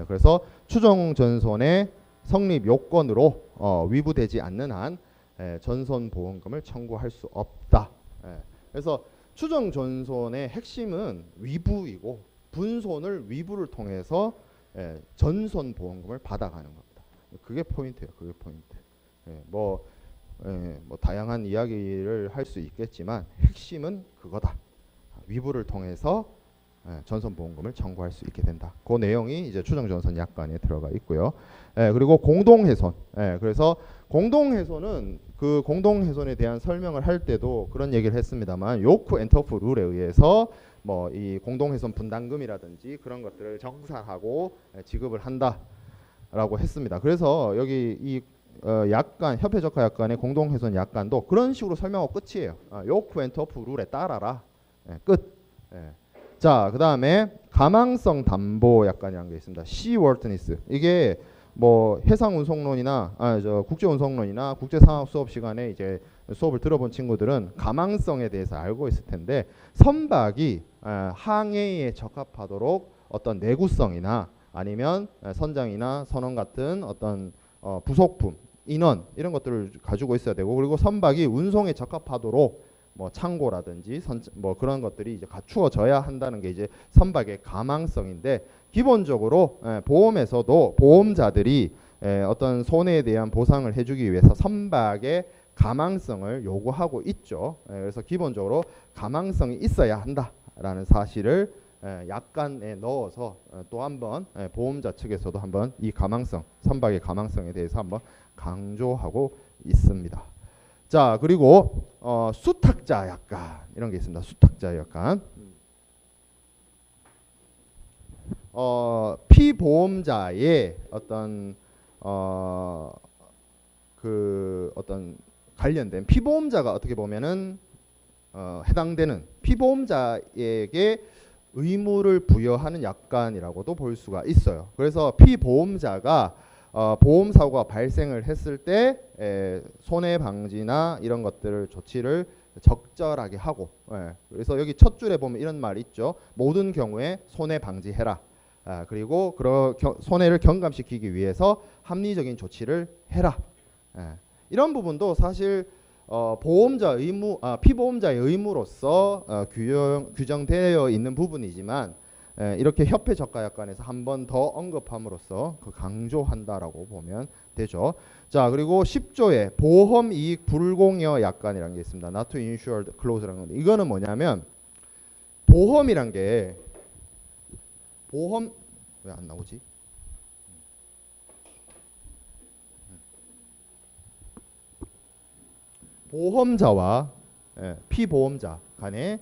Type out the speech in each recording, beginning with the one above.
그래서 추정전손의 성립 요건으로 위부되지 않는 한 전손보험금을 청구할 수 없다. 그래서 추정전손의 핵심은 위부이고 분손을 위부를 통해서 전손보험금을 받아가는 겁니다. 그게 포인트예요. 그게 포인트. 뭐 다양한 이야기를 할 수 있겠지만 핵심은 그거다. 위부를 통해서 전손보험금을 청구할 수 있게 된다. 그 내용이 이제 추정전손 약관에 들어가 있고요. 그리고 공동훼손. 그래서 공동훼손은 그 공동훼손에 대한 설명을 할 때도 그런 얘기를 했습니다만 요크 엔터프 룰에 의해서 뭐 이 공동훼손 분담금이라든지 그런 것들을 정산하고 지급을 한다라고 했습니다. 그래서 여기 이 약관 협회적화 약관의 공동훼손 약관도 그런 식으로 설명하고 끝이에요. 요크 엔터프 룰에 따라라. 끝. 자, 그 다음에 가망성 담보 약관이라는 게 있습니다. 시워트니스. 이게 뭐 해상운송론이나 국제운송론이나 국제상학 수업 시간에 이제 수업을 들어본 친구들은 가망성에 대해서 알고 있을 텐데 선박이 항해에 적합하도록 어떤 내구성이나 아니면 선장이나 선원 같은 어떤 부속품, 인원 이런 것들을 가지고 있어야 되고 그리고 선박이 운송에 적합하도록 뭐 창고라든지 뭐 그런 것들이 이제 갖추어져야 한다는 게 이제 선박의 가망성인데 기본적으로 보험에서도 보험자들이 어떤 손해에 대한 보상을 해주기 위해서 선박의 가망성을 요구하고 있죠. 그래서 기본적으로 가망성이 있어야 한다라는 사실을 약관에 넣어서 또 한번 보험자 측에서도 한번 이 가망성, 선박의 가망성에 대해서 한번 강조하고 있습니다. 자, 그리고 수탁자 약관 이런 게 있습니다. 수탁자 약관. 피보험자의 어떤 어떤 관련된 피보험자가 어떻게 보면은 해당되는 피보험자에게 의무를 부여하는 약관이라고도 볼 수가 있어요. 그래서 피보험자가 보험사고가 발생을 했을 때 손해 방지나 이런 것들을 조치를 적절하게 하고 그래서 여기 첫 줄에 보면 이런 말이 있죠. 모든 경우에 손해 방지해라. 그리고 손해를 경감시키기 위해서 합리적인 조치를 해라. 이런 부분도 사실 보험자 의무, 피보험자의 의무로서 규정되어 있는 부분이지만 이렇게 협회 적가 약관에서 한 번 더 언급함으로써 강조한다라고 보면 되죠. 자, 그리고 10조에 보험 이익 불공여 약관이라는 게 있습니다. Not to insured clause라는 건데 이거는 뭐냐면 보험이란 게 보험 왜 안 나오지? 보험자와 피보험자 간의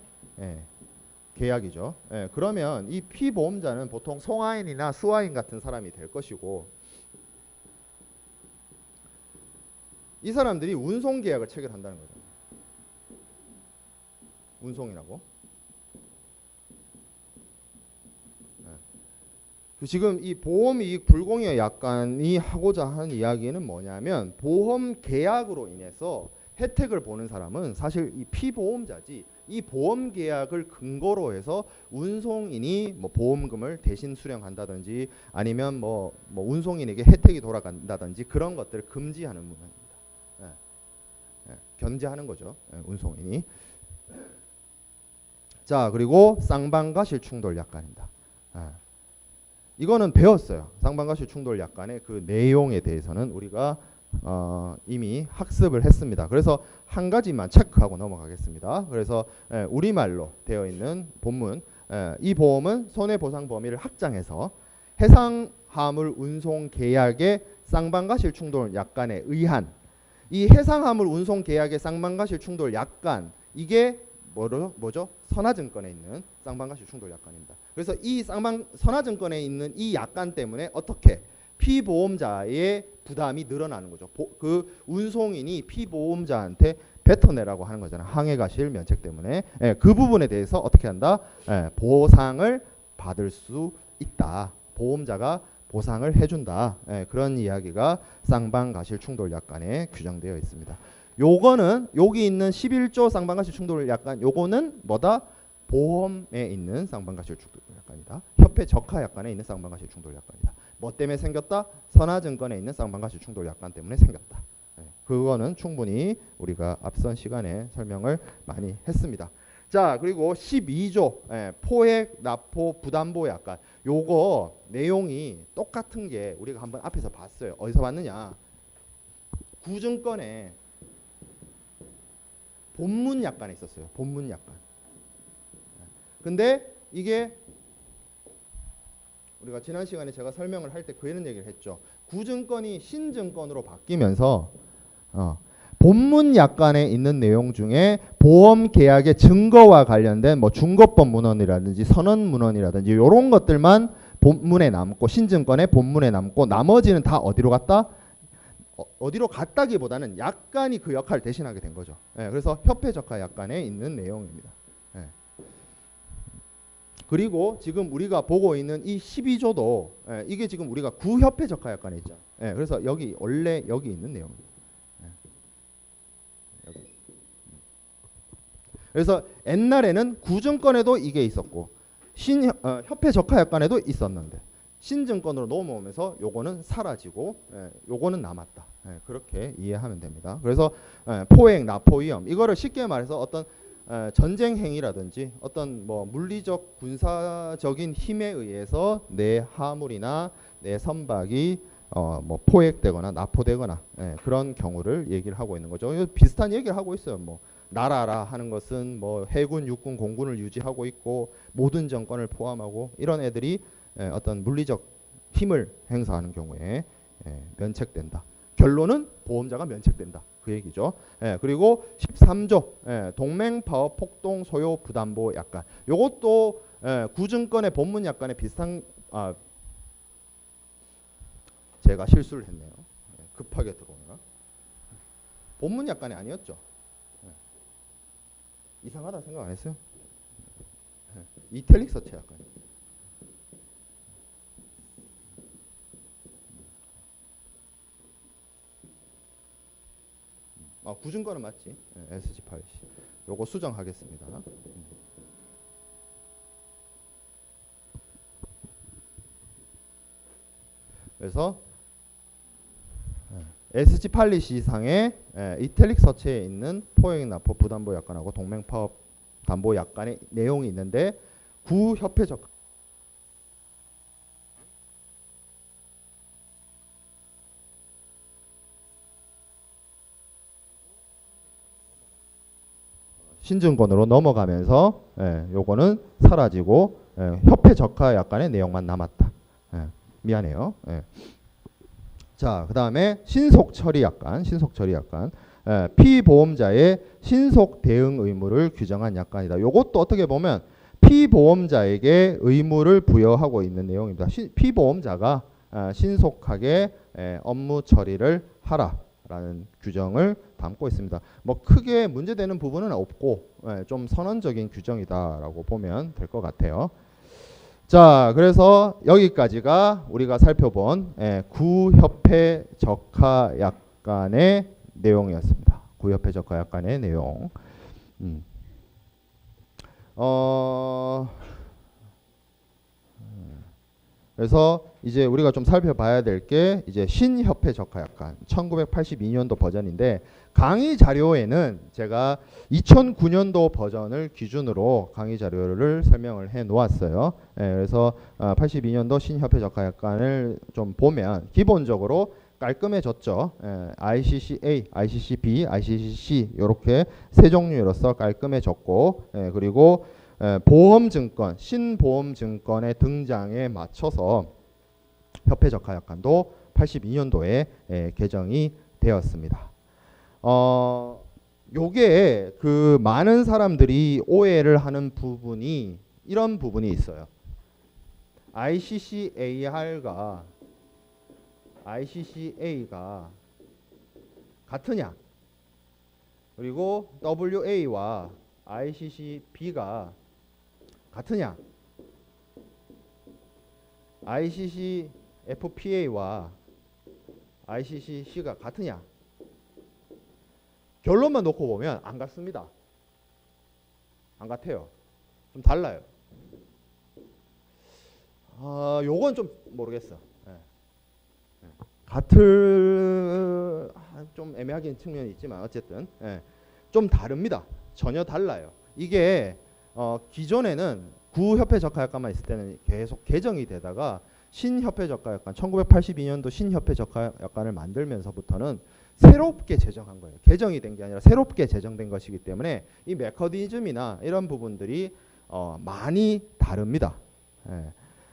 계약이죠. 그러면 이 피보험자는 보통 송하인이나 수하인 같은 사람이 될 것이고 이 사람들이 운송계약을 체결한다는 거죠. 운송이라고. 지금 이 보험이익 불공여 약관이 하고자 하는 이야기는 뭐냐면 보험 계약으로 인해서 혜택을 보는 사람은 사실 이 피보험자지 이 보험 계약을 근거로 해서 운송인이 뭐 보험금을 대신 수령한다든지 아니면 뭐 운송인에게 혜택이 돌아간다든지 그런 것들을 금지하는 문항입니다. 견제하는 거죠. 운송인이. 자, 그리고 쌍방과실 충돌 약관입니다. 이거는 배웠어요. 쌍방과실 충돌 약관의 그 내용에 대해서는 우리가 이미 학습을 했습니다. 그래서 한 가지만 체크하고 넘어가겠습니다. 그래서 우리말로 되어 있는 본문 이 보험은 손해보상 범위를 확장해서 해상화물 운송 계약의 쌍방과실 충돌 약관에 의한 이 해상화물 운송 계약의 쌍방과실 충돌 약관 이게 뭐죠? 선화증권에 있는 쌍방과실 충돌 약관입니다. 그래서 이 선화증권에 있는 이 약관 때문에 어떻게 피보험자의 부담이 늘어나는 거죠. 그 운송인이 피보험자한테 뱉어내라고 하는 거잖아요. 항해과실 면책 때문에. 그 부분에 대해서 어떻게 한다? 보상을 받을 수 있다. 보험자가 보상을 해준다. 그런 이야기가 쌍방과실 충돌 약관에 규정되어 있습니다. 요거는 여기 있는 11조 쌍방과실 충돌 약관 요거는 뭐다? 보험에 있는 쌍방과실 충돌 약관이다. 협회 적하 약관에 있는 쌍방가시 충돌 약관이다. 뭐 때문에 생겼다? 선화증권에 있는 쌍방가시 충돌 약관 때문에 생겼다. 그거는 충분히 우리가 앞선 시간에 설명을 많이 했습니다. 자, 그리고 12조 포획, 납포, 부담보 약관. 요거 내용이 똑같은 게 우리가 한번 앞에서 봤어요. 어디서 봤느냐? 구증권에 본문 약관에 있었어요. 본문 약관. 근데 이게 우리가 지난 시간에 제가 설명을 할 때 그런 얘기를 했죠. 구증권이 신증권으로 바뀌면서 본문 약관에 있는 내용 중에 보험 계약의 증거와 관련된 뭐 중거법 문헌이라든지 선언 문헌이라든지 이런 것들만 본문에 남고 신증권의 본문에 남고 나머지는 다 어디로 갔다? 어디로 갔다기보다는 약관이 그 역할을 대신하게 된 거죠. 그래서 협회 적하 약관에 있는 내용입니다. 그리고 지금 우리가 보고 있는 이 12조도 이게 지금 우리가 구협회 적하 약관에 있죠. 그래서 여기 원래 여기 있는 내용입니다. 여기. 그래서 옛날에는 구증권에도 이게 있었고 협회 적하 약관에도 있었는데 신증권으로 넘어오면서 요거는 사라지고 요거는 남았다. 그렇게 이해하면 됩니다. 그래서 포획, 납포 위험 이거를 쉽게 말해서 어떤 전쟁 행위라든지 어떤 뭐 물리적 군사적인 힘에 의해서 내 화물이나 내 선박이 뭐 포획되거나 납포되거나 그런 경우를 얘기를 하고 있는 거죠. 비슷한 얘기를 하고 있어요. 뭐 나라라 하는 것은 뭐 해군, 육군, 공군을 유지하고 있고 모든 정권을 포함하고 이런 애들이 어떤 물리적 힘을 행사하는 경우에 면책된다. 결론은 보험자가 면책된다. 그 얘기죠. 그리고 13조 동맹파업 폭동 소요 부담보 약관. 요것도 구증권의 본문 약관에 비슷한 제가 실수를 했네요. 급하게 들어오나. 본문 약관이 아니었죠. 이상하다 생각 안 했어요? 이탈릭 서체 약관. 구증권은 맞지. SG8C. 요거 수정하겠습니다. 그래서 SG8C 이상의 이탈릭 서체에 있는 포획 납포 부담보 약관하고 동맹파업 담보 약관의 내용이 있는데 구협회 적 신증권으로 넘어가면서 요거는 사라지고 협회 적하 약관의 내용만 남았다. 미안해요. 자, 그 다음에 신속 처리 약관, 피보험자의 신속 대응 의무를 규정한 약관이다. 요것도 어떻게 보면 피보험자에게 의무를 부여하고 있는 내용입니다. 피보험자가 신속하게 업무 처리를 하라라는 규정을 담고 있습니다. 뭐 크게 문제되는 부분은 없고 좀 선언적인 규정이다라고 보면 될 것 같아요. 자, 그래서 여기까지가 우리가 살펴본 구협회 적하 약관의 내용이었습니다. 구협회 적하 약관의 내용. 그래서 이제 우리가 좀 살펴봐야 될 게 이제 신협회 적하 약관 1982년도 버전인데 강의 자료에는 제가 2009년도 버전을 기준으로 강의 자료를 설명을 해 놓았어요. 그래서 82년도 신협회 적하 약관을 좀 보면 기본적으로 깔끔해졌죠. ICC-A, ICC-B, ICC-C 이렇게 세 종류로서 깔끔해졌고 그리고 보험증권, 신보험증권의 등장에 맞춰서 협회 적하 약관도 82년도에 개정이 되었습니다. 요게 그 많은 사람들이 오해를 하는 부분이 이런 부분이 있어요. ICC-AR과 ICC-A가 같으냐? 그리고 WA와 ICC-B가 같으냐? ICC-FPA와 ICC-C가 같으냐? 결론만 놓고 보면 안 같습니다. 안 같아요. 좀 달라요. 요건 좀 모르겠어. 예. 같을 좀 애매하긴 측면이 있지만 어쨌든 좀 다릅니다. 전혀 달라요. 이게 기존에는 구협회적하약관만 있을 때는 계속 개정이 되다가 신협회적하약관 1982년도 신협회적하약관을 만들면서부터는 새롭게 제정한 거예요. 개정이 된 게 아니라 새롭게 제정된 것이기 때문에 이 메커니즘이나 이런 부분들이 많이 다릅니다.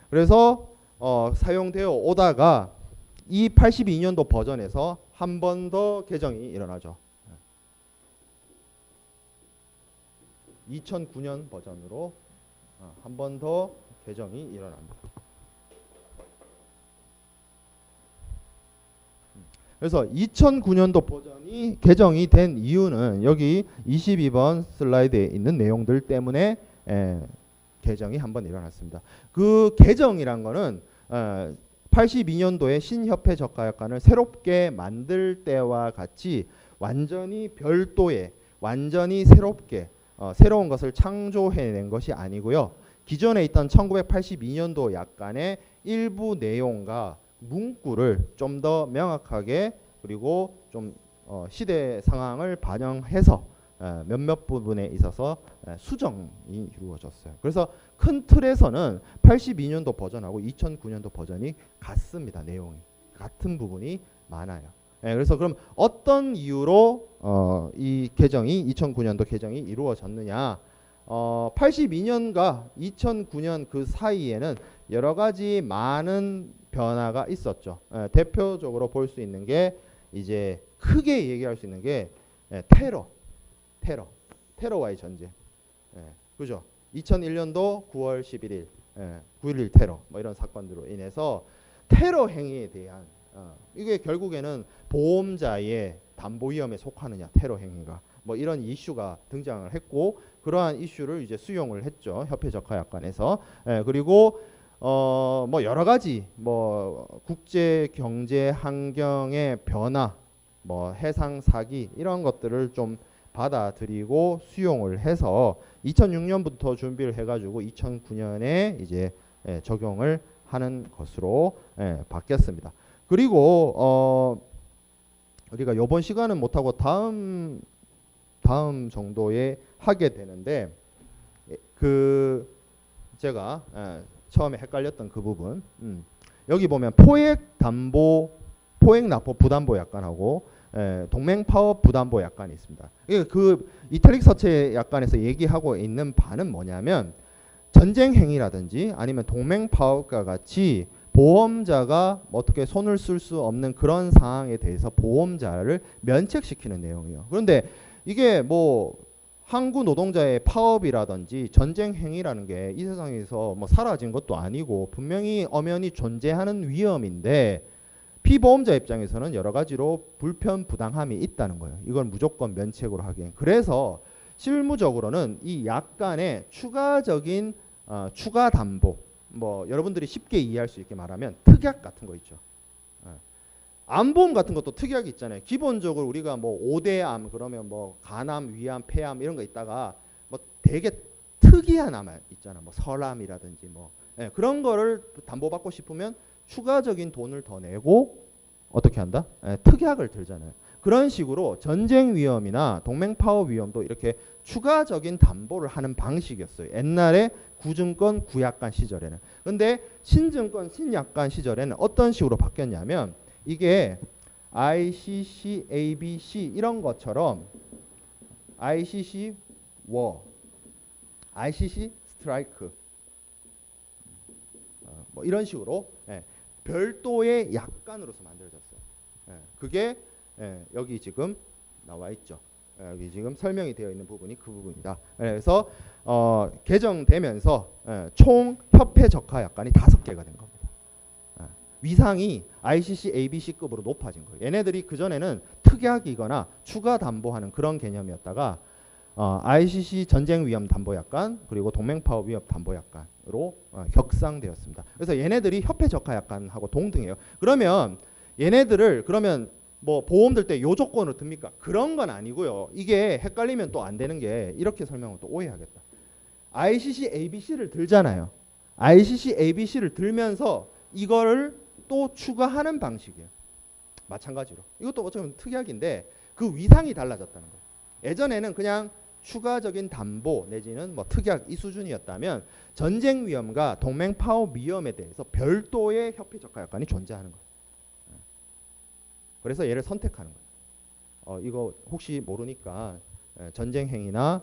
그래서 사용되어 오다가 이 82년도 버전에서 한 번 더 개정이 일어나죠. 2009년 버전으로 한 번 더 개정이 일어납니다. 그래서 2009년도 버전이 개정이 된 이유는 여기 22번 슬라이드에 있는 내용들 때문에 개정이 한번 일어났습니다. 그 개정이란 거는 82년도에 신협회 적하약관을 새롭게 만들 때와 같이 완전히 별도의 완전히 새롭게 새로운 것을 창조해낸 것이 아니고요. 기존에 있던 1982년도 약관의 일부 내용과 문구를 좀 더 명확하게 그리고 좀 시대 상황을 반영해서 몇몇 부분에 있어서 수정이 이루어졌어요. 그래서 큰 틀에서는 82년도 버전하고 2009년도 버전이 같습니다. 내용이 같은 부분이 많아요. 그래서 그럼 어떤 이유로 이 개정이 2009년도 개정이 이루어졌느냐? 82년과 2009년 그 사이에는 여러 가지 많은 변화가 있었죠. 대표적으로 볼 수 있는 게 이제 크게 얘기할 수 있는 게 테러와의 전쟁. 그죠? 2001년도 9월 11일 9.11 테러 뭐 이런 사건들로 인해서 테러 행위에 대한 이게 결국에는 보험자의 담보 위험에 속하느냐 테러 행위가 뭐 이런 이슈가 등장을 했고 그러한 이슈를 이제 수용을 했죠. 협회 적하약관에서. 그리고 뭐 여러 가지 뭐 국제 경제 환경의 변화, 뭐 해상 사기 이런 것들을 좀 받아들이고 수용을 해서 2006년부터 준비를 해가지고 2009년에 이제 적용을 하는 것으로 바뀌었습니다. 그리고 우리가 이번 시간은 못하고 다음 정도에 하게 되는데 그 제가 처음에 헷갈렸던 그 부분 여기 보면 포획납부 부담보 약관하고 동맹파업 부담보 약관이 있습니다. 그 이탈릭 서체 약관에서 얘기하고 있는 바는 뭐냐면 전쟁 행위라든지 아니면 동맹파업과 같이 보험자가 어떻게 손을 쓸 수 없는 그런 상황에 대해서 보험자를 면책시키는 내용이에요. 그런데 이게 뭐 항구 노동자의 파업이라든지 전쟁 행위라는 게 이 세상에서 뭐 사라진 것도 아니고 분명히 엄연히 존재하는 위험인데 피보험자 입장에서는 여러 가지로 불편 부당함이 있다는 거예요. 이걸 무조건 면책으로 하기엔. 그래서 실무적으로는 이 약관에 추가적인 추가 담보 뭐 여러분들이 쉽게 이해할 수 있게 말하면 특약 같은 거 있죠. 암보험 같은 것도 특약이 있잖아요. 기본적으로 우리가 뭐 5대 암 그러면 뭐 간암, 위암, 폐암 이런 거 있다가 뭐 되게 특이한 암 있잖아. 뭐 설암이라든지 뭐 그런 거를 담보받고 싶으면 추가적인 돈을 더 내고 어떻게 한다? 특약을 들잖아요. 그런 식으로 전쟁 위험이나 동맹 파업 위험도 이렇게 추가적인 담보를 하는 방식이었어요. 옛날에 구증권 구약관 시절에는. 근데 신증권 신약관 시절에는 어떤 식으로 바뀌었냐면 이게 ICC, ABC 이런 것처럼 ICC 워, ICC 스트라이크 뭐 이런 식으로 별도의 약관으로서 만들어졌어요. 그게 여기 지금 나와 있죠. 여기 지금 설명이 되어 있는 부분이 그 부분이다. 그래서 개정되면서 총 협회 적하 약관이 5개가 된 겁니다. 위상이 ICC, ABC급으로 높아진 거예요. 얘네들이 그전에는 특약이거나 추가 담보하는 그런 개념이었다가 ICC 전쟁 위험 담보 약관 그리고 동맹 파업 위협 담보 약관으로 격상되었습니다. 그래서 얘네들이 협회 적하 약관하고 동등해요. 그러면 얘네들을 그러면 뭐 보험 들 때 요 조건으로 듭니까? 그런 건 아니고요. 이게 헷갈리면 또 안 되는 게 이렇게 설명을 또 오해하겠다. ICC, ABC를 들잖아요. ICC, ABC를 들면서 이거를 또 추가하는 방식이에요. 마찬가지로. 이것도 좀 특이하긴데 그 위상이 달라졌다는 거예요. 예전에는 그냥 추가적인 담보 내지는 뭐 특약 이 수준이었다면 전쟁 위험과 동맹 파업 위험에 대해서 별도의 협회 적화 약관이 존재하는 거예요. 그래서 얘를 선택하는 거예요. 이거 혹시 모르니까 전쟁 행위나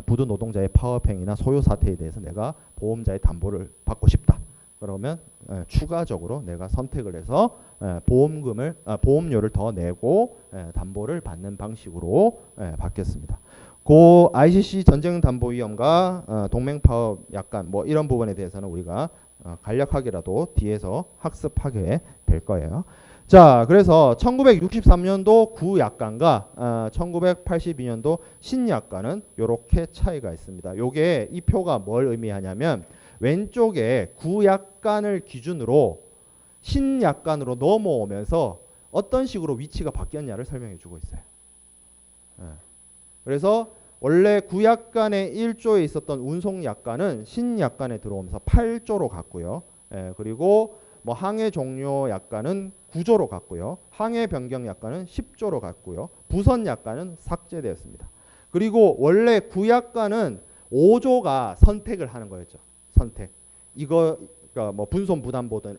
부도 노동자의 파업 행위나 소요 사태에 대해서 내가 보험자의 담보를 받고 싶다. 그러면 추가적으로 내가 선택을 해서 보험료를 더 내고 담보를 받는 방식으로 바뀌었습니다. 그 ICC 전쟁 담보 위험과 동맹 파업 약관 뭐 이런 부분에 대해서는 우리가 간략하게라도 뒤에서 학습하게 될 거예요. 자, 그래서 1963년도 구약관과 1982년도 신약관은 이렇게 차이가 있습니다. 요게 이 표가 뭘 의미하냐면 왼쪽에 구약관을 기준으로 신약관으로 넘어오면서 어떤 식으로 위치가 바뀌었냐를 설명해 주고 있어요. 그래서 원래 구약관의 1조에 있었던 운송약관은 신약관에 들어오면서 8조로 갔고요. 그리고 뭐 항해 종료 약관은 9조로 갔고요. 항해 변경 약관은 10조로 갔고요. 부선 약관은 삭제되었습니다. 그리고 원래 구약관은 5조가 선택을 하는 거였죠. 선택. 이거 그러니까 뭐 분손 부담보든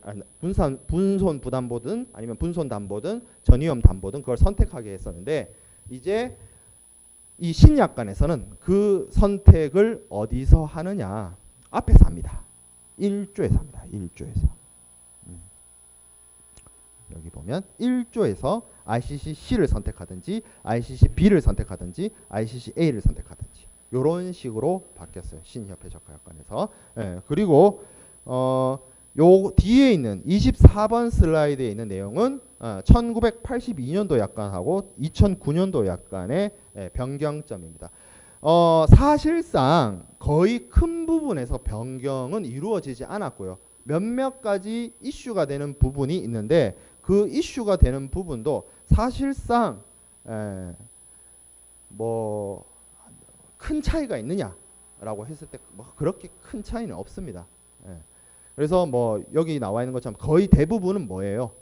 분손 부담보든 아니면 분손 담보든 전위험 담보든 그걸 선택하게 했었는데 이제 이 신약관에서는 그 선택을 어디서 하느냐? 앞에서 합니다. 1조에서 합니다. 1조에서. 여기 보면 1조에서 ICC-C를 선택하든지 ICC-B를 선택하든지 ICC-A를 선택하든지 이런 식으로 바뀌었어요. 신협회 적화약관에서. 그리고 요 뒤에 있는 24번 슬라이드에 있는 내용은 1982년도 약관하고 2009년도 약관의 변경점입니다. 사실상 거의 큰 부분에서 변경은 이루어지지 않았고요. 몇몇 가지 이슈가 되는 부분이 있는데 그 이슈가 되는 부분도 사실상 뭐 큰 차이가 있느냐라고 했을 때 뭐 그렇게 큰 차이는 없습니다. 그래서 뭐 여기 나와 있는 것처럼 거의 대부분은 뭐예요?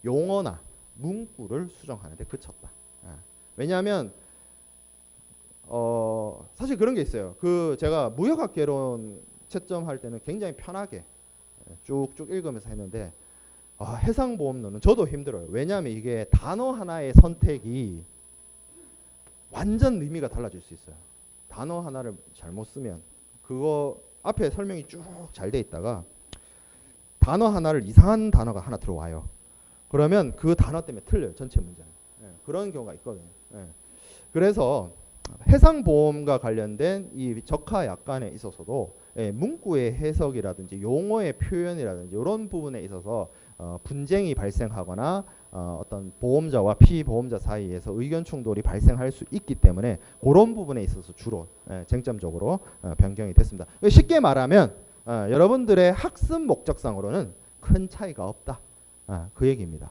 용어나 문구를 수정하는데 그쳤다. 왜냐하면 사실 그런 게 있어요. 그 제가 무역학개론 채점할 때는 굉장히 편하게 쭉쭉 읽으면서 했는데 해상보험론은 저도 힘들어요. 왜냐하면 이게 단어 하나의 선택이 완전 의미가 달라질 수 있어요. 단어 하나를 잘못 쓰면 그거 앞에 설명이 쭉 잘 돼 있다가 단어 하나를 이상한 단어가 하나 들어와요. 그러면 그 단어 때문에 틀려요. 전체 문제는. 그런 경우가 있거든요. 그래서 해상보험과 관련된 이 적하 약관에 있어서도 문구의 해석이라든지 용어의 표현이라든지 이런 부분에 있어서 분쟁이 발생하거나 어떤 보험자와 피보험자 사이에서 의견 충돌이 발생할 수 있기 때문에 그런 부분에 있어서 주로 쟁점적으로 변경이 됐습니다. 쉽게 말하면 여러분들의 학습 목적상으로는 큰 차이가 없다. 그 얘기입니다.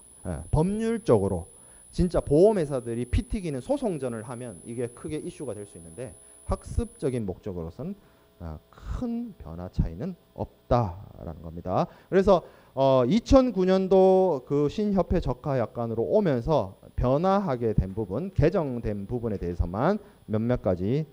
법률적으로 진짜 보험회사들이 피 튀기는 소송전을 하면 이게 크게 이슈가 될 수 있는데 학습적인 목적으로서는 큰 변화 차이는 없다라는 겁니다. 그래서 2009년도 그 신협회 적하 약관으로 오면서 변화하게 된 부분, 개정된 부분에 대해서만 몇몇 가지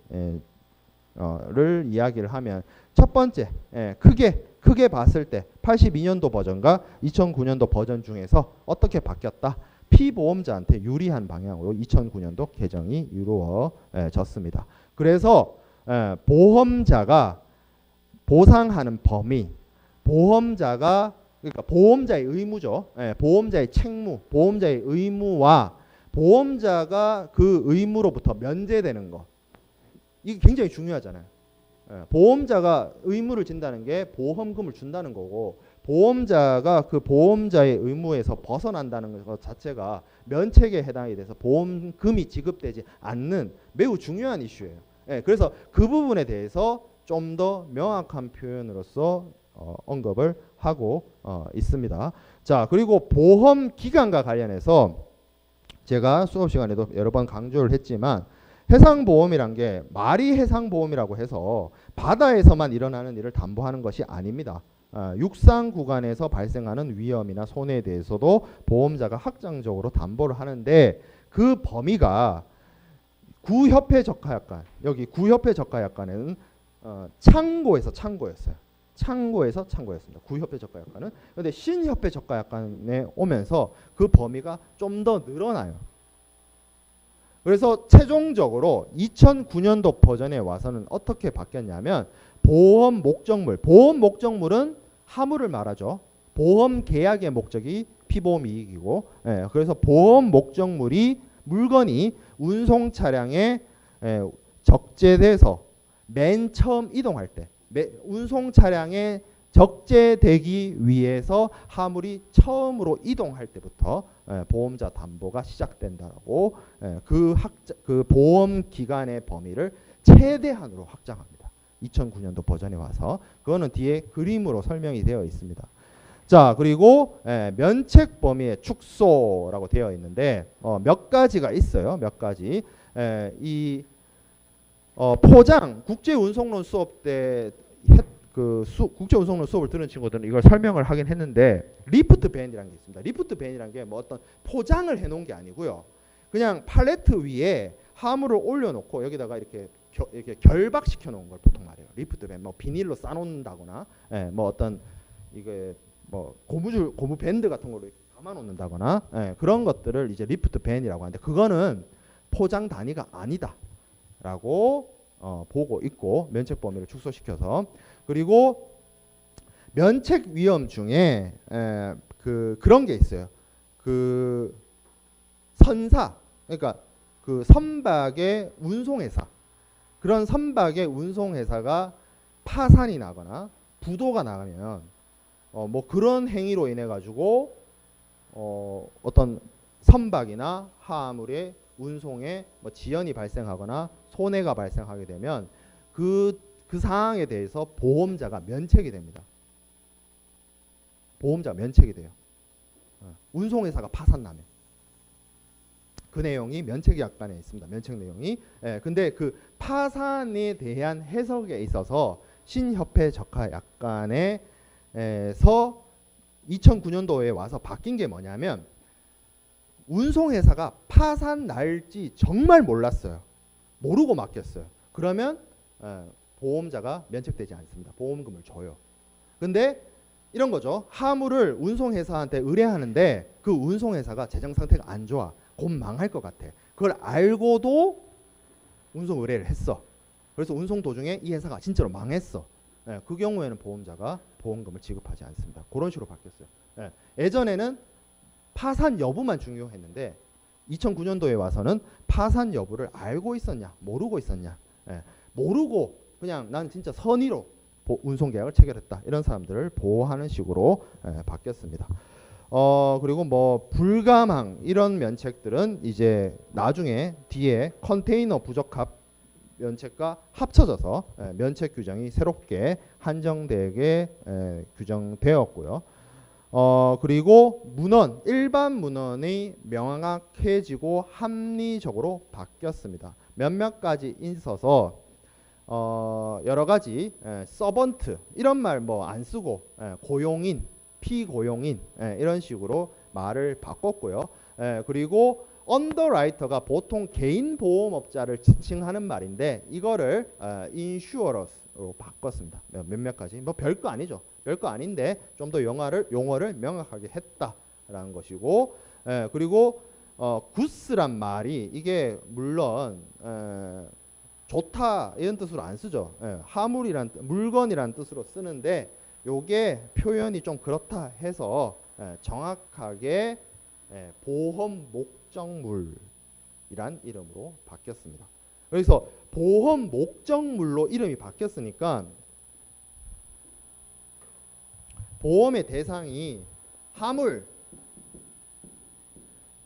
를 이야기를 하면 첫 번째 크게 봤을 때 82년도 버전과 2009년도 버전 중에서 어떻게 바뀌었다? 피보험자한테 유리한 방향으로 2009년도 개정이 이루어졌습니다. 그래서 보험자가 보상하는 범위, 보험자가 그러니까 보험자의 의무죠. 보험자의 책무, 보험자의 의무와 보험자가 그 의무로부터 면제되는 거. 이게 굉장히 중요하잖아요. 보험자가 의무를 진다는 게 보험금을 준다는 거고 보험자가 그 보험자의 의무에서 벗어난다는 것 자체가 면책에 해당이 돼서 보험금이 지급되지 않는 매우 중요한 이슈예요. 그래서 그 부분에 대해서 좀 더 명확한 표현으로서 언급을 하고 있습니다. 자, 그리고 보험 기간과 관련해서 제가 수업 시간에도 여러 번 강조를 했지만 해상보험이란 게 말이 해상보험이라고 해서 바다에서만 일어나는 일을 담보하는 것이 아닙니다. 육상 구간에서 발생하는 위험이나 손해에 대해서도 보험자가 확장적으로 담보를 하는데 그 범위가 구협회 적하약관, 여기 구협회 적하약관에는 창고였어요. 창고였습니다. 구협회 적하약관은. 그런데 신협회 적하약관에 오면서 그 범위가 좀 더 늘어나요. 그래서 최종적으로 2009년도 버전에 와서는 어떻게 바뀌었냐면 보험 목적물은 하물을 말하죠. 보험 계약의 목적이 피보험 이익이고, 그래서 보험 목적물이 물건이 운송 차량에 적재돼서 맨 처음 이동할 때, 운송 차량에 적재되기 위해서 하물이 처음으로 이동할 때부터 보험자 담보가 시작된다라고 그 보험 기간의 범위를 최대한으로 확장합니다. 2009년도 버전에 와서 그거는 뒤에 그림으로 설명이 되어 있습니다. 자, 그리고 면책 범위의 축소라고 되어 있는데 몇 가지가 있어요. 몇 가지. 포장 국제운송론 수업 때 국제운송론 수업을 들은 친구들은 이걸 설명을 하긴 했는데 리프트 밴이라는 게 있습니다. 리프트 밴이라는 게 뭐 어떤 포장을 해놓은 게 아니고요. 그냥 팔레트 위에 화물을 올려놓고 여기다가 이렇게 결박시켜 놓은 걸 보통 말해요. 리프트 밴, 뭐 비닐로 싸놓는다거나, 뭐 어떤 이게 뭐 고무 밴드 같은 걸로 감아 놓는다거나, 그런 것들을 이제 리프트 밴이라고 하는데 그거는 포장 단위가 아니다라고 보고 있고 면책 범위를 축소시켜서. 그리고 면책 위험 중에 그런 게 있어요. 그 선사, 그러니까 그 선박의 운송회사, 그런 선박의 운송회사가 파산이 나거나 부도가 나가면 뭐 그런 행위로 인해 가지고 어떤 선박이나 화물의 운송에 뭐 지연이 발생하거나 손해가 발생하게 되면 그 상황에 대해서 보험자가 면책이 됩니다. 보험자가 면책이 돼요. 운송회사가 파산나면. 그 내용이 면책약관에 있습니다. 면책 내용이. 근데 그 파산에 대한 해석에 있어서 신협회 적하약관에서 2009년도에 와서 바뀐 게 뭐냐면 운송회사가 파산 날지 정말 몰랐어요. 모르고 맡겼어요. 그러면 보험자가 면책되지 않습니다. 보험금을 줘요. 근데 이런 거죠. 화물을 운송회사한테 의뢰하는데 그 운송회사가 재정 상태가 안 좋아. 곧 망할 것 같아. 그걸 알고도 운송 의뢰를 했어. 그래서 운송 도중에 이 회사가 진짜로 망했어. 그 경우에는 보험자가 보험금을 지급하지 않습니다. 그런 식으로 바뀌었어요. 예전에는 파산 여부만 중요했는데 2009년도에 와서는 파산 여부를 알고 있었냐 모르고 있었냐, 모르고 그냥 난 진짜 선의로 운송계약을 체결했다 이런 사람들을 보호하는 식으로 바뀌었습니다. 그리고 뭐 불가망 이런 면책들은 이제 나중에 뒤에 컨테이너 부적합 면책과 합쳐져서 면책 규정이 새롭게 한정되게 규정되었고요. 그리고 문헌, 일반 문헌이 명확해지고 합리적으로 바뀌었습니다. 몇몇 가지 있어서 여러 가지 서번트 이런 말 뭐 안 쓰고 고용인, 피고용인 이런 식으로 말을 바꿨고요. 그리고 언더라이터가 보통 개인 보험업자를 지칭하는 말인데 이거를 인슈어러스로 바꿨습니다. 몇몇 가지 뭐 별거 아니죠. 별거 아닌데 좀 더 용어를 명확하게 했다라는 것이고, 그리고 굿스란 말이 이게 물론 좋다 이런 뜻으로 안 쓰죠. 화물이란 물건이란 뜻으로 쓰는데 요게 표현이 좀 그렇다 해서 정확하게 보험 목적물이란 이름으로 바뀌었습니다. 그래서 보험 목적물로 이름이 바뀌었으니까 보험의 대상이 화물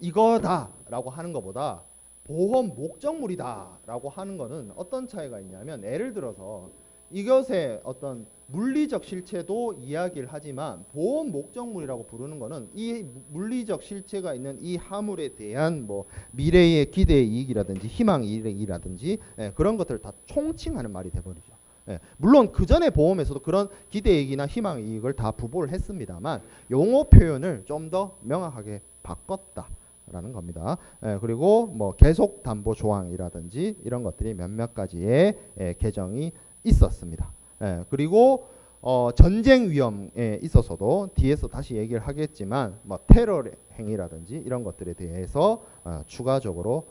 이거다라고 하는 것보다 보험 목적물이다라고 하는 거는 어떤 차이가 있냐면 예를 들어서 이것의 어떤 물리적 실체도 이야기를 하지만 보험 목적물이라고 부르는 거는 이 물리적 실체가 있는 이 화물에 대한 뭐 미래의 기대의 이익이라든지 희망 이익이라든지 그런 것들을 다 총칭하는 말이 돼버리죠. 물론 그 전에 보험에서도 그런 기대이익이나 희망 이익을 다 부보를 했습니다만 용어 표현을 좀 더 명확하게 바꿨다라는 겁니다. 그리고 뭐 계속 담보 조항이라든지 이런 것들이 몇몇 가지의 개정이 있었습니다. 그리고 전쟁 위험에 있어서도 뒤에서 다시 얘기를 하겠지만 뭐 테러 행위라든지 이런 것들에 대해서 추가적으로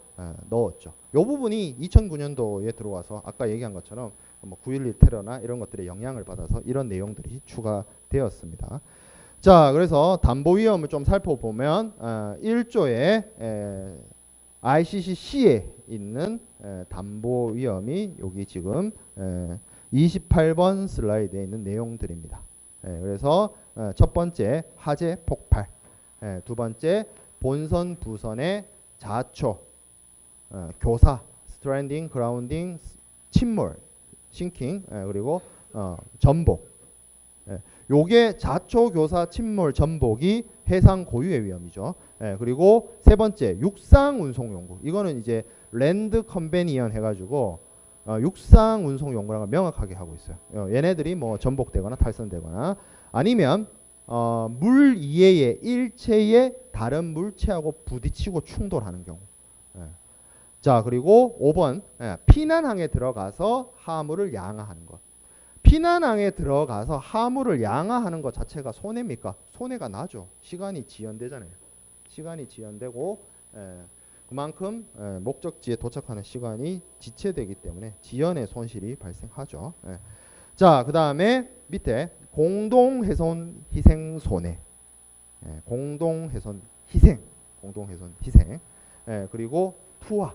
넣었죠. 이 부분이 2009년도에 들어와서 아까 얘기한 것처럼 뭐 9.11 테러나 이런 것들의 영향을 받아서 이런 내용들이 추가되었습니다. 자, 그래서 담보 위험을 좀 살펴보면 1조의 ICCC에 있는 담보 위험이 여기 지금 28번 슬라이드에 있는 내용들입니다. 그래서 첫 번째 화재 폭발, 두 번째 본선 부선의 자초, 교사, 스트랜딩, 그라운딩, 침몰, 싱킹, 그리고 전복. 요게 자초, 교사, 침몰, 전복이 해상 고유의 위험이죠. 그리고 세 번째 육상 운송 용구. 이거는 이제 랜드 컨베니언 해가지고 육상 운송 용구라고 명확하게 하고 있어요. 얘네들이 뭐 전복되거나 탈선되거나 아니면 물 이외의 일체의 다른 물체하고 부딪히고 충돌하는 경우. 자, 그리고 5번 피난항에 들어가서 하물을 양하하는 것. 피난항에 들어가서 하물을 양하하는 것 자체가 손해입니까? 손해가 나죠. 시간이 지연되잖아요. 시간이 지연되고 그만큼 목적지에 도착하는 시간이 지체되기 때문에 지연의 손실이 발생하죠. 자, 그 다음에 밑에 공동훼손 희생 손해, 공동훼손 희생, 그리고 투하,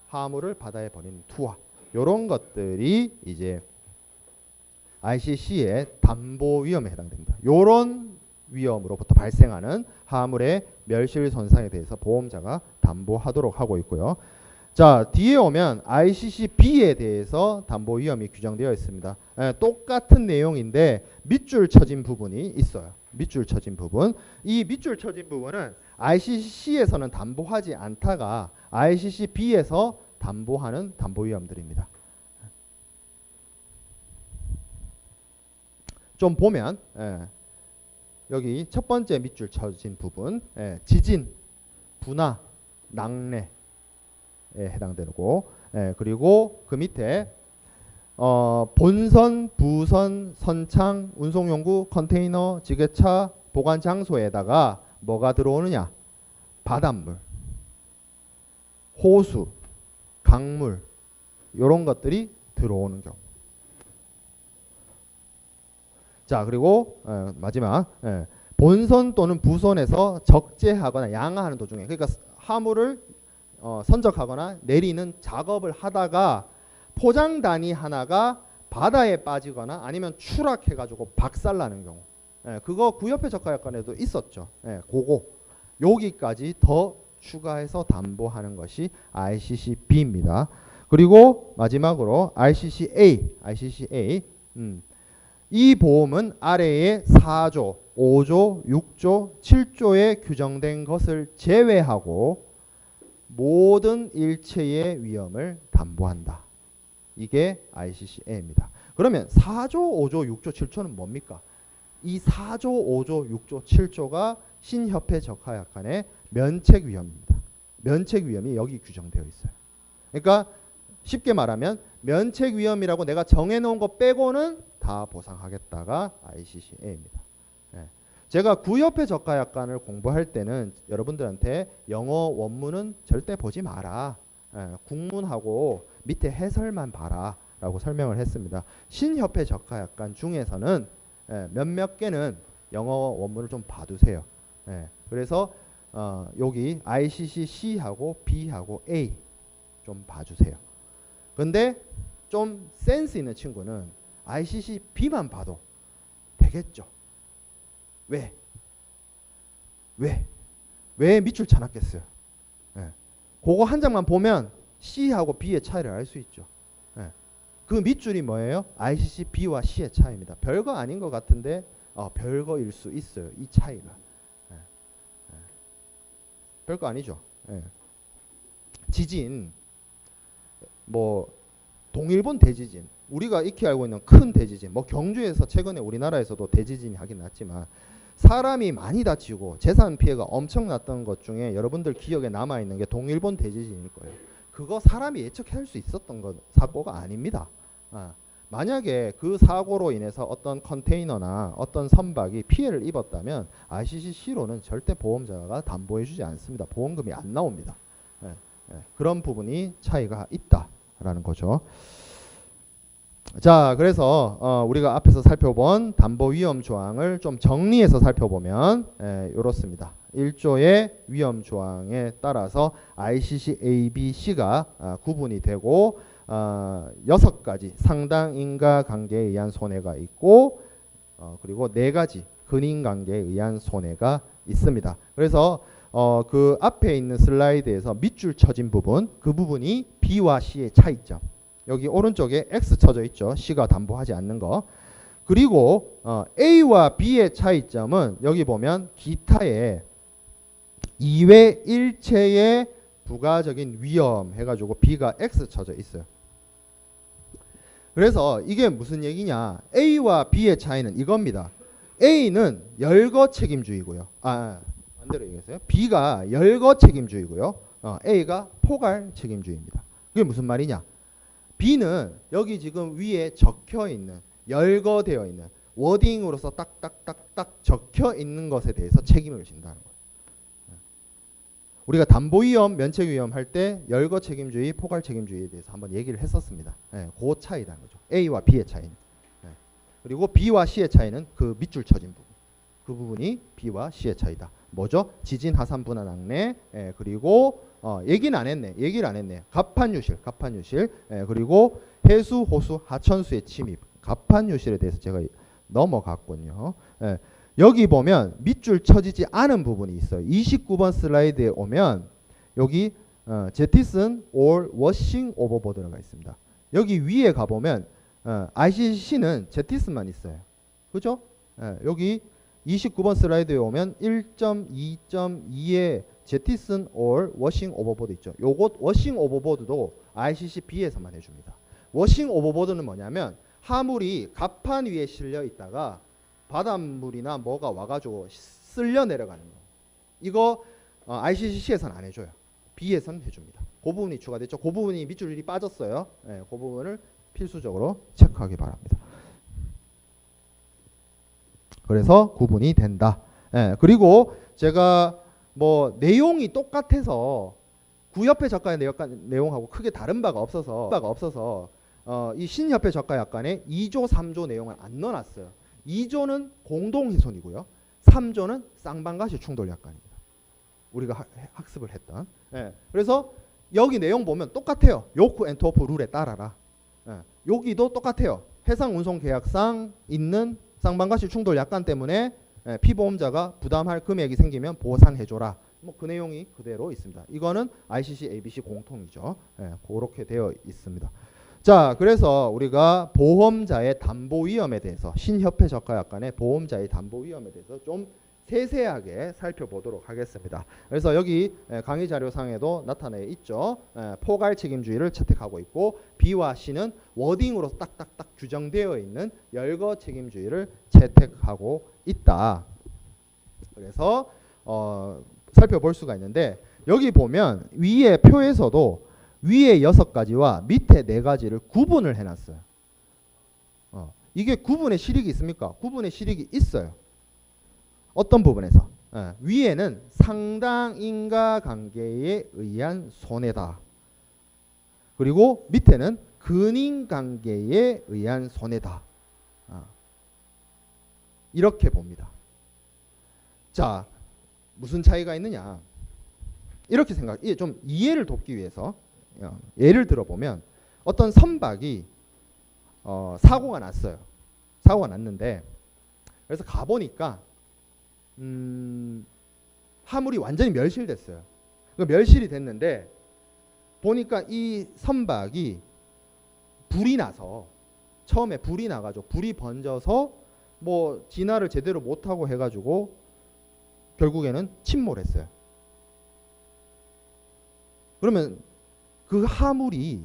화물을 바다에 버리는 투하, 이런 것들이 이제 ICC의 담보 위험에 해당됩니다. 이런 위험으로부터 발생하는 화물의 멸실 손상에 대해서 보험자가 담보하도록 하고 있고요. 자, 뒤에 오면 ICC-B에 대해서 담보 위험이 규정되어 있습니다. 똑같은 내용인데 밑줄 쳐진 부분이 있어요. 밑줄 쳐진 부분. 이 밑줄 쳐진 부분은 ICC에서는 담보하지 않다가 ICC-B에서 담보하는 담보 위험들입니다. 좀 보면 여기 첫 번째 밑줄 쳐진 부분 지진, 분화, 낙뢰에 해당되고 그리고 그 밑에 본선, 부선, 선창, 운송용구, 컨테이너, 지게차, 보관 장소에다가 뭐가 들어오느냐? 바닷물, 호수, 강물 이런 것들이 들어오는 경우. 자, 그리고 마지막 본선 또는 부선에서 적재하거나 양하하는 도중에, 그러니까 화물을 선적하거나 내리는 작업을 하다가 포장단이 하나가 바다에 빠지거나 아니면 추락해가지고 박살나는 경우, 그거 구협회 적하약관에도 있었죠. 그거 여기까지 더 추가해서 담보하는 것이 ICC-B입니다. 그리고 마지막으로 ICC-A, 이 보험은 아래의 4조, 5조, 6조, 7조에 규정된 것을 제외하고 모든 일체의 위험을 담보한다. 이게 ICC-A입니다. 그러면 4조, 5조, 6조, 7조는 뭡니까? 이 4조, 5조, 6조, 7조가 신협회 적하약관의 면책 위험입니다. 면책 위험이 여기 규정되어 있어요. 그러니까 쉽게 말하면 면책 위험이라고 내가 정해놓은 거 빼고는 다 보상하겠다가 ICC-A입니다. 제가 구협회 적하약관을 공부할 때는 여러분들한테 영어 원문은 절대 보지 마라. 국문하고 밑에 해설만 봐라 라고 설명을 했습니다. 신협회 적하약관 중에서는 몇몇 개는 영어 원문을 좀 봐두세요. 그래서 여기 ICC-C하고 B하고 A 좀 봐주세요. 근데 좀 센스 있는 친구는 ICC-B만 봐도 되겠죠. 왜 밑줄 쳐놨겠어요. 그거 한 장만 보면 C하고 B의 차이를 알 수 있죠. 그 밑줄이 뭐예요? ICC B와 C의 차이입니다. 별거 아닌 것 같은데 별거일 수 있어요. 이 차이가. 별거 아니죠. 지진, 뭐 동일본 대지진, 우리가 익히 알고 있는 큰 대지진, 뭐 경주에서 최근에 우리나라에서도 대지진이 하긴 났지만 사람이 많이 다치고 재산 피해가 엄청 났던 것 중에 여러분들 기억에 남아 있는 게 동일본 대지진일 거예요. 그거 사람이 예측할 수 있었던 사고가 아닙니다. 만약에 그 사고로 인해서 어떤 컨테이너나 어떤 선박이 피해를 입었다면 ICC로는 절대 보험자가 담보해주지 않습니다. 보험금이 안 나옵니다. 그런 부분이 차이가 있다라는 거죠. 자, 그래서 우리가 앞에서 살펴본 담보위험 조항을 좀 정리해서 살펴보면 이렇습니다. 1조의 위험 조항에 따라서 ICC A, B, C가 구분이 되고 6가지 상당 인과관계에 의한 손해가 있고 그리고 4가지 근인관계에 의한 손해가 있습니다. 그래서 그 앞에 있는 슬라이드에서 밑줄 쳐진 부분, 그 부분이 B와 C의 차이점. 여기 오른쪽에 X 쳐져 있죠. C가 담보하지 않는 거. 그리고 A와 B의 차이점은 여기 보면 기타의 이외 일체의 부가적인 위험 해가지고 B가 X 쳐져 있어요. 그래서 이게 무슨 얘기냐? A와 B의 차이는 이겁니다. A는 열거 책임주의고요. 반대로 얘기했어요. B가 열거 책임주의고요. A가 포괄 책임주의입니다. 그게 무슨 말이냐? B는 여기 지금 위에 적혀 있는 열거되어 있는 워딩으로서 딱딱딱딱 적혀 있는 것에 대해서 책임을 진다는 거예요. 우리가 담보위험, 면책위험 할 때 열거 책임주의, 포괄 책임주의에 대해서 한번 얘기를 했었습니다. 그 차이라는 거죠. A와 B의 차이는. 그리고 B와 C의 차이는 그 밑줄 쳐진 부분. 그 부분이 B와 C의 차이다. 뭐죠? 지진, 하산, 분화, 낙뢰, 그리고 얘기를 안 했네. 갑판유실, 그리고 해수, 호수, 하천수의 침입. 갑판유실에 대해서 제가 넘어갔군요. 여기 보면 밑줄 쳐지지 않은 부분이 있어요. 29번 슬라이드에 오면 여기 제티슨 or 워싱 오버보드가 있습니다. 여기 위에 가보면 ICC는 제티슨만 있어요. 그죠? 여기 29번 슬라이드에 오면 1.2.2에 제티슨 or 워싱 오버보드 있죠. 요것 워싱 오버보드도 ICC B에서만 해줍니다. 워싱 오버보드는 뭐냐면 하물이 갑판 위에 실려 있다가 바닷물이나 뭐가 와가지고 쓸려 내려가는 거. 이거 ICC에서는 안 해줘요. B에서는 해줍니다. 그 부분이 추가됐죠. 그 부분이 밑줄이 빠졌어요. 그 부분을 필수적으로 체크하기 바랍니다. 그래서 구분이 된다. 그리고 제가 뭐 내용이 똑같아서 구협회 저가의 내용하고 크게 다른 바가 없어서 이 신협회 저가 약관에 2조, 3조 내용을 안 넣어놨어요. 2조는 공동훼손이고요. 3조는 쌍방가시 충돌 약관입니다. 우리가 학습을 했던. 그래서 여기 내용 보면 똑같아요. 요크 엔트워프 룰에 따라라. 여기도 똑같아요. 해상운송계약상 있는 쌍방가시 충돌 약관 때문에 피보험자가 부담할 금액이 생기면 보상해줘라. 뭐 그 내용이 그대로 있습니다. 이거는 ICC, ABC 공통이죠. 그렇게 되어 있습니다. 자, 그래서 우리가 보험자의 담보 위험에 대해서 신협회 저가 약관의 보험자의 담보 위험에 대해서 좀 세세하게 살펴보도록 하겠습니다. 그래서 여기 강의 자료상에도 나타내 있죠. 포괄 책임주의를 채택하고 있고 B와 C는 워딩으로 딱딱딱 규정되어 있는 열거 책임주의를 채택하고 있다. 그래서 살펴볼 수가 있는데 여기 보면 위에 표에서도 위에 6가지와 밑에 4가지를 구분을 해놨어요. 이게 구분의 실익이 있습니까? 구분의 실익이 있어요. 어떤 부분에서? 위에는 상당 인과관계에 의한 손해다. 그리고 밑에는 근인관계에 의한 손해다. 이렇게 봅니다. 자, 무슨 차이가 있느냐? 이렇게 좀 이해를 돕기 위해서 예를 들어보면 어떤 선박이 사고가 났어요. 사고가 났는데 그래서 가보니까 화물이 완전히 멸실됐어요. 멸실이 됐는데 보니까 이 선박이 불이 나서 처음에 불이 나가지고 불이 번져서 뭐 진화를 제대로 못하고 해가지고 결국에는 침몰했어요. 그러면 그 하물이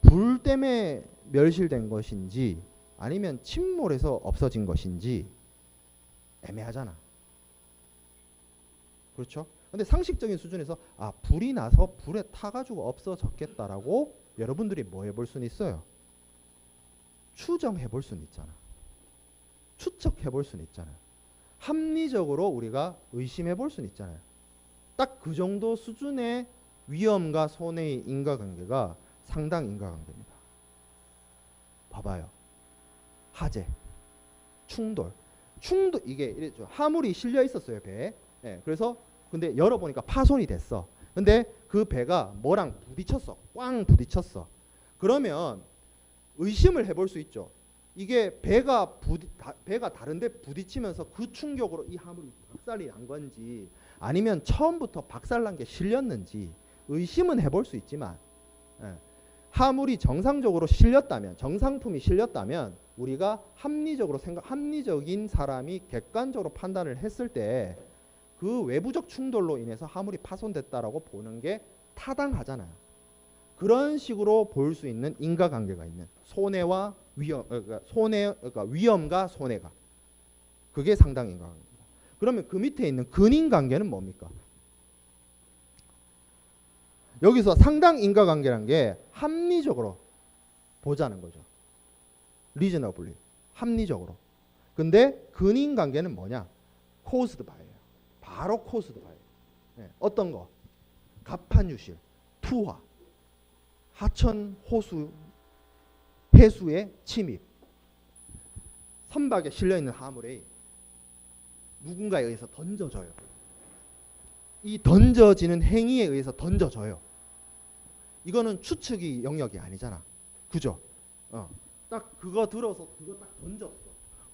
불 때문에 멸실된 것인지 아니면 침몰해서 없어진 것인지 애매하잖아. 그렇죠? 근데 상식적인 수준에서 불이 나서 불에 타가지고 없어졌겠다라고 여러분들이 뭐 해볼 수는 있어요? 추정해볼 수는 있잖아. 추측해볼 수는 있잖아요. 합리적으로 우리가 의심해볼 수는 있잖아요. 딱 그 정도 수준의 위험과 손해의 인과관계가 상당 인과관계입니다. 봐봐요. 화재, 충돌 이게 이랬죠. 화물이 실려 있었어요, 배에. 네, 그래서 근데 열어보니까 파손이 됐어. 근데 그 배가 뭐랑 부딪혔어. 꽝 부딪혔어. 그러면 의심을 해볼 수 있죠. 이게 배가 다른데 부딪히면서 그 충격으로 이 화물이 박살이 난 건지 아니면 처음부터 박살난 게 실렸는지 의심은 해볼 수 있지만 화물이 정상적으로 실렸다면, 정상품이 실렸다면 우리가 합리적인 사람이 객관적으로 판단을 했을 때 그 외부적 충돌로 인해서 화물이 파손됐다라고 보는 게 타당하잖아요. 그런 식으로 볼 수 있는 인과관계가 있는 손해와 위험, 그러니까 위험과 손해가 그게 상당 인과관계입니다. 그러면 그 밑에 있는 근인관계는 뭡니까? 여기서 상당 인과관계란 게 합리적으로 보자는 거죠. reasonably, 합리적으로. 근데 근인관계는 뭐냐? caused by예요. 바로 caused by. 네, 어떤 거? 갑판유실, 투하, 하천 호수 해수의 침입, 선박에 실려있는 화물이 누군가에 의해서 던져져요. 이 던져지는 행위에 의해서 던져져요. 이거는 추측이 영역이 아니잖아. 그죠? 딱 그거 들어서 그거 딱 던졌어.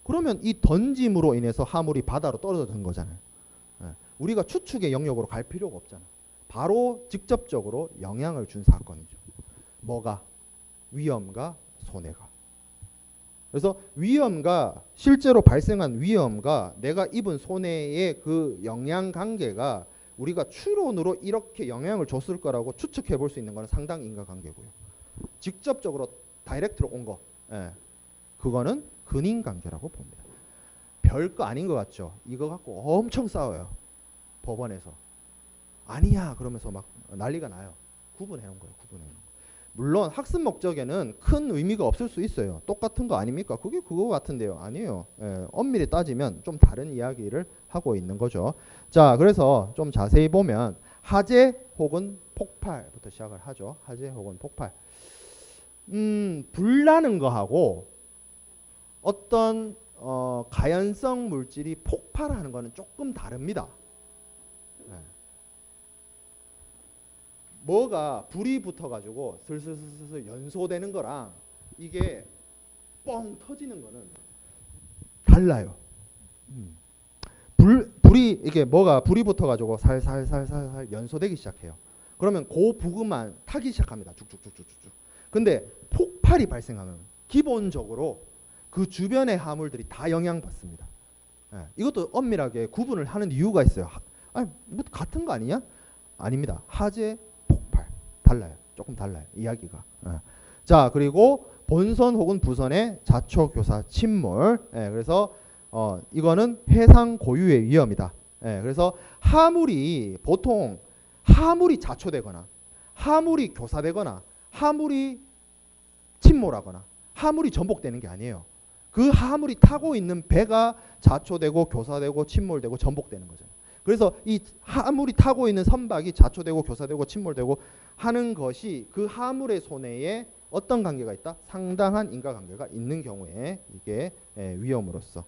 그러면 이 던짐으로 인해서 화물이 바다로 떨어진 거잖아요. 우리가 추측의 영역으로 갈 필요가 없잖아. 바로 직접적으로 영향을 준 사건이죠. 뭐가? 위험과 손해가. 그래서 위험과 실제로 발생한 위험과 내가 입은 손해의 그 영향 관계가 우리가 추론으로 이렇게 영향을 줬을 거라고 추측해 볼 수 있는 건 상당 인과관계고요. 직접적으로 다이렉트로 온 거, 그거는 근인관계라고 봅니다. 별거 아닌 것 같죠? 이거 갖고 엄청 싸워요. 법원에서. 아니야 그러면서 막 난리가 나요. 구분해 놓은 거예요. 구분해 놓은 거. 물론 학습 목적에는 큰 의미가 없을 수 있어요. 똑같은 거 아닙니까? 그게 그거 같은데요. 아니에요. 엄밀히 따지면 좀 다른 이야기를 하고 있는 거죠. 자, 그래서 좀 자세히 보면 화재 혹은 폭발부터 시작을 하죠. 화재 혹은 폭발. 불 나는 거하고 어떤 가연성 물질이 폭발하는 거는 조금 다릅니다. 뭐가 불이 붙어가지고 슬슬슬슬 연소되는 거랑 이게 뻥 터지는 거는 달라요. 불이 이게 뭐가 불이 붙어가지고 살살살살 연소되기 시작해요. 그러면 그 부근만 타기 시작합니다. 쭉쭉쭉쭉쭉. 근데 폭발이 발생하면 기본적으로 그 주변의 화물들이 다 영향받습니다. 이것도 엄밀하게 구분을 하는 이유가 있어요. 아니 뭐 같은 거 아니냐? 아닙니다. 화재 폭발 달라요. 조금 달라요. 이야기가. 자, 그리고 본선 혹은 부선의 자초교사 침몰. 그래서 이거는 해상 고유의 위험이다. 그래서 하물이 보통 하물이 자초되거나 하물이 교사되거나 하물이 침몰하거나 하물이 전복되는 게 아니에요. 그 하물이 타고 있는 배가 자초되고 교사되고 침몰되고 전복되는 거죠. 그래서 이 하물이 타고 있는 선박이 자초되고 교사되고 침몰되고 하는 것이 그 하물의 손해에 어떤 관계가 있다? 상당한 인과관계가 있는 경우에 이게 위험으로서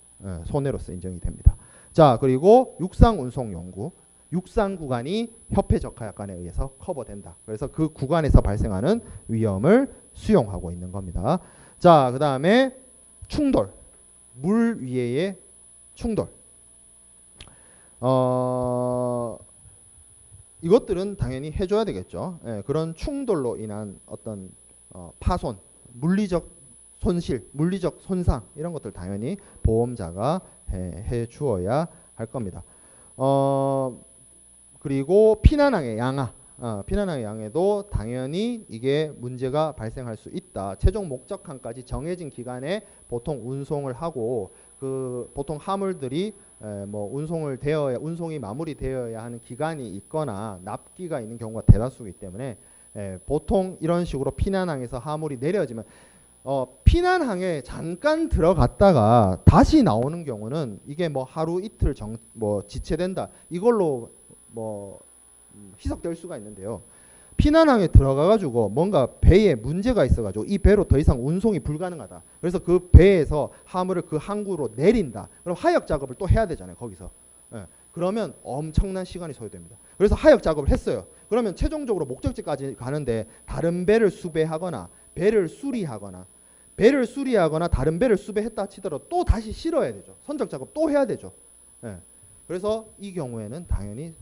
손해로서 인정이 됩니다. 자, 그리고 육상운송연구 육상 구간이 협회 적하약관에 의해서 커버된다. 그래서 그 구간에서 발생하는 위험을 수용하고 있는 겁니다. 자, 그 다음에 충돌, 물 위에의 충돌. 이것들은 당연히 해줘야 되겠죠. 그런 충돌로 인한 어떤 파손, 물리적 손실, 물리적 손상 이런 것들 당연히 보험자가 해 주어야 할 겁니다. 그리고 피난항의 양하, 피난항의 양해도 당연히 이게 문제가 발생할 수 있다. 최종 목적항까지 정해진 기간에 보통 운송을 하고 그 보통 화물들이 뭐 운송이 마무리되어야 하는 기간이 있거나 납기가 있는 경우가 대다수이기 때문에 보통 이런 식으로 피난항에서 화물이 내려지면 피난항에 잠깐 들어갔다가 다시 나오는 경우는 이게 뭐 하루 이틀 지체된다 이걸로 뭐 희석될 수가 있는데요. 피난항에 들어가가지고 뭔가 배에 문제가 있어가지고 이 배로 더 이상 운송이 불가능하다. 그래서 그 배에서 화물을 그 항구로 내린다. 그럼 하역 작업을 또 해야 되잖아요. 거기서. 그러면 엄청난 시간이 소요됩니다. 그래서 하역 작업을 했어요. 그러면 최종적으로 목적지까지 가는데 다른 배를 수배하거나 배를 수리하거나 다른 배를 수배했다 치더라도 또 다시 실어야 되죠. 선적 작업 또 해야 되죠. 그래서 이 경우에는 당연히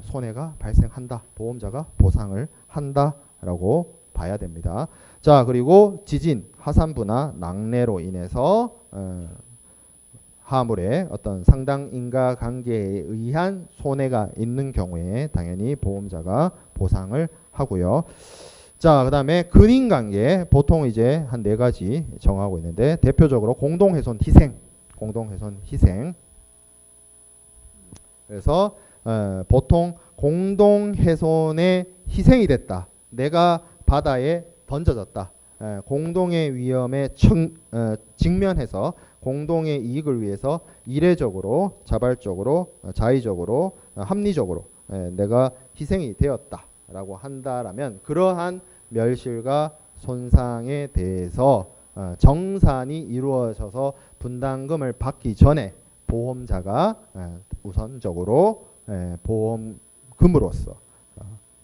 손해가 발생한다. 보험자가 보상을 한다라고 봐야 됩니다. 자, 그리고 지진, 화산부나 낙뢰로 인해서 화물에 어떤 상당 인과관계에 의한 손해가 있는 경우에 당연히 보험자가 보상을 하고요. 자, 그다음에 근인관계 보통 이제 한 4가지 정하고 있는데 대표적으로 공동훼손 희생. 그래서 보통 공동훼손의 희생이 됐다. 내가 바다에 던져졌다. 공동의 위험에 직면해서 공동의 이익을 위해서 이례적으로, 자발적으로, 자의적으로, 합리적으로 내가 희생이 되었다라고 한다라면 그러한 멸실과 손상에 대해서 정산이 이루어져서 분담금을 받기 전에 보험자가 우선적으로 보험금으로서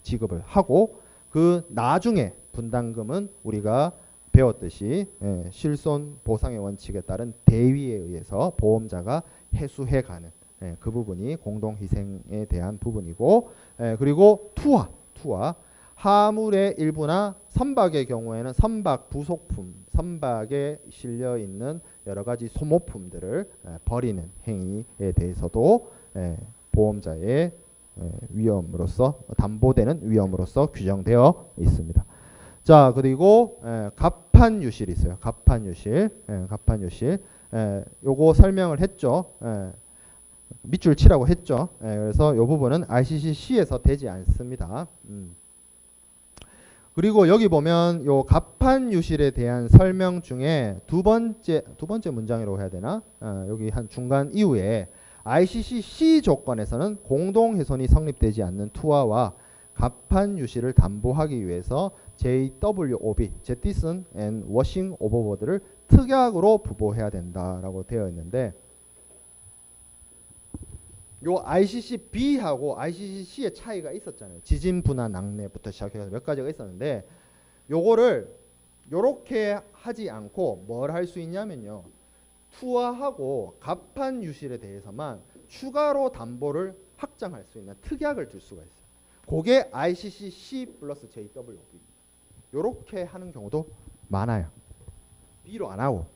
지급을 하고 그 나중에 분담금은 우리가 배웠듯이 실손 보상의 원칙에 따른 대위에 의해서 보험자가 해수해가는 그 부분이 공동희생에 대한 부분이고 그리고 투하 화물의 일부나 선박의 경우에는 선박 부속품, 선박에 실려있는 여러가지 소모품들을 버리는 행위에 대해서도 보험자의 위험으로서 담보되는 위험으로서 규정되어 있습니다. 자, 그리고 갑판유실이 있어요. 갑판유실. 요거 설명을 했죠. 밑줄 치라고 했죠. 그래서 요 부분은 RCCC에서 되지 않습니다. 그리고 여기 보면 요 갑판유실에 대한 설명 중에 두 번째 문장이라고 해야 되나? 여기 한 중간 이후에 ICC 조건에서는 공동훼손이 성립되지 않는 투하와 갑판유실을 담보하기 위해서 JWOB, 제티슨 앤 워싱 오버보드를 특약으로 부보해야 된다라고 되어 있는데 요 ICC-B하고 ICC-C의 차이가 있었잖아요. 지진 분화 낙뢰부터 시작해서 몇 가지가 있었는데 요거를 요렇게 하지 않고 뭘 할 수 있냐면요. 투하하고 갑판 유실에 대해서만 추가로 담보를 확장할 수 있는 특약을 줄 수가 있어요. 그게 ICC-C 플러스 JWB. 요렇게 하는 경우도 많아요. B로 안 하고.